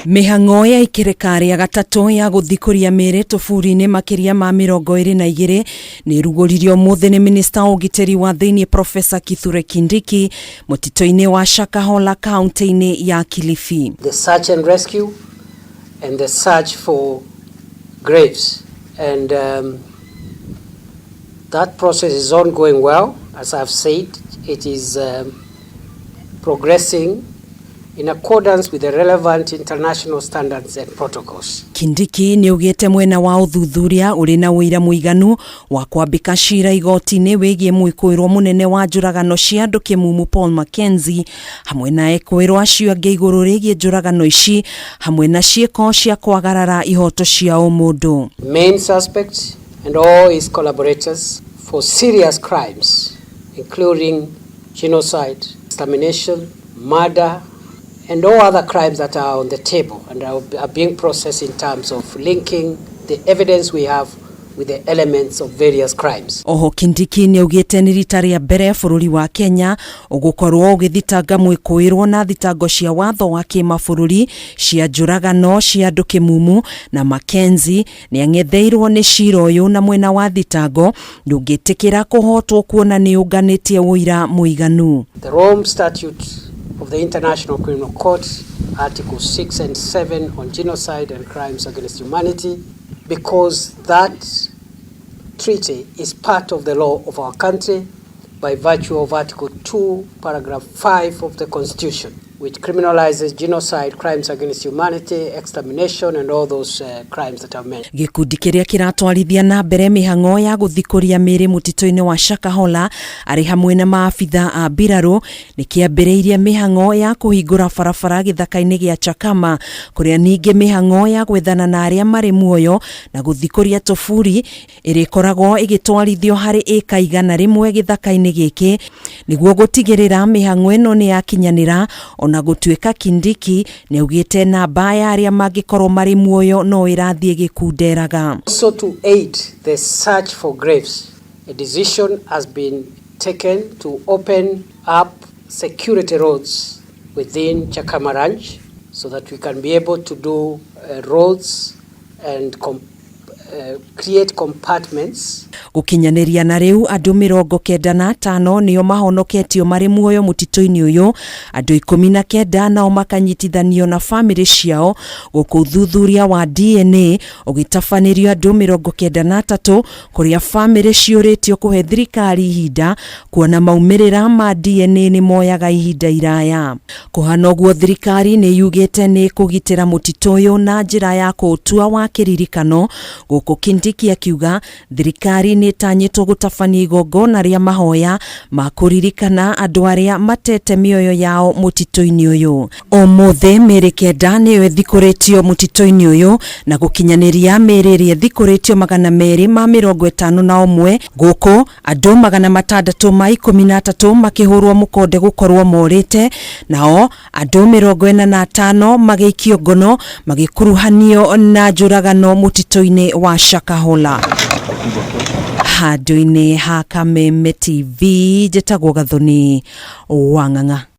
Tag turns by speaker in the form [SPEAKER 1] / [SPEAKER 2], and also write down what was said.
[SPEAKER 1] Mihang'o ya ikereka ria gatatu ya guthikuria mĩĩrĩ tũbũri-inĩ makĩria ma 22 nĩ rugũririo mũthĩ nĩ Minister wa ũgitĩri wa thĩinĩ Professor Kithure Kindiki mũtitũ-inĩ wa Shakahola kaunti-inĩ ya Kilifi.
[SPEAKER 2] The search and rescue and the search for graves and that process is ongoing well. As I've said, it is progressing in accordance with the relevant international standards and protocols.
[SPEAKER 1] Kindiki ni ugite mwena wa uthuthuria uri na wira muiganu wa kwambika cira igoti-inĩ wĩgiĩ MWIKUIRWO munene wa njũragano cia andu KIMUMU Paul MACKENZIE hamwe na EKUIRWO acio angĩ igũrũ rĩgiĩ njũragano ici hamwe na ciĩko cia kwagarara ihoto cia ũmũndũ.
[SPEAKER 2] Main suspects and all his collaborators for serious crimes including genocide, extermination, murder, and all other crimes that are on the table and are being processed in terms of linking the evidence we have with the elements of various crimes.
[SPEAKER 1] Oho Kindiki ni ugite ni rita ria mbere bũrũri wa Kenya ũgũkorwo ũgĩthitanga MWIKUIRWO na thitango cia watho wa kĩmabũrũri cia njũragano cia andu KIMUMU na MACKENZIE ni ang'etheirwo ni cira ũyũ na mwena wa thitango ndũngĩtĩkĩra kũhotwo kuona ni ũnganĩtie wũira mũiganu.
[SPEAKER 2] The Rome Statute of the International Criminal Court, Articles 6 and 7 on genocide and crimes against humanity, because that treaty is part of the law of our country by virtue of Article 2, Paragraph 5 of the Constitution, which criminalizes genocide, crimes against humanity, extermination, and all those crimes that I've mentioned.
[SPEAKER 1] Gikundi kiria kiratwarithia na mbere mihang'o ya guthikuria mĩĩrĩ mũtitũ-inĩ wa Shakahola ari hamwe na maabitha a mbirarũ nĩ kĩambĩrĩirie mihang'o ya kũhingũra barabara gĩthaka-inĩ gĩa Chakama kuria ningĩ mihang'o ya gwethana na arĩa marĩ muoyo na guthikuria tũbũri ĩrĩkoragwo ĩgĩtwarithio harĩ ĩka 100 gĩthaka-inĩ gĩkĩ nĩguo gũtigĩrĩra mihang'o ĩno nĩ yakinyanĩra na gũtuĩka Kindiki ni ugite namba ya arĩa mangĩkorwo marĩ muoyo no irathiĩ gĩkunderaga.
[SPEAKER 2] Also to aid the search for graves, a decision has been taken to open up security roads within Chakama Ranch so that we can be able to do roads and create compartments.
[SPEAKER 1] Gukinyaniria na riu andu 95 nio mahonoketio mari muoyo mutito-ini uyu, andu 19 nao makanyitithanio na family ciao gukuthuthuria wa DNA ugitafanirio andu 93 kuria family ciuritio kuhe thirikari ihinda kuona maumirira ma DNA ni moyaga ihinda iraya. Kuhana guo thirikari ni yugite ni kugitira mutito uyu na njira ya kutua wa kiririkano. Kindiki akiuga thirikari ni tanyitwo gũtabania igongona rĩa mahoya ma kũririkana andũ arĩa matete mĩoyo yao mũtitũ-inĩ ũyũ. Ũmũthĩ mĩĩrĩ 9 nĩyo ĩthikũrĩtio mũtitũ-inĩ ũyũ na gũkinyanĩria mĩĩrĩ ĩrĩa ĩthikũrĩtio 251 gũkũ andũ 613 makĩhũrwo mũkonde gũkorwo morĩte nao andũ 45 magĩikio ngono magĩkuruhanio na njũragano mũtitũ-inĩ wa Shakahola. Handũ-inĩ ha Kameme TV njĩtagwo Gathoni Wang'ang'a.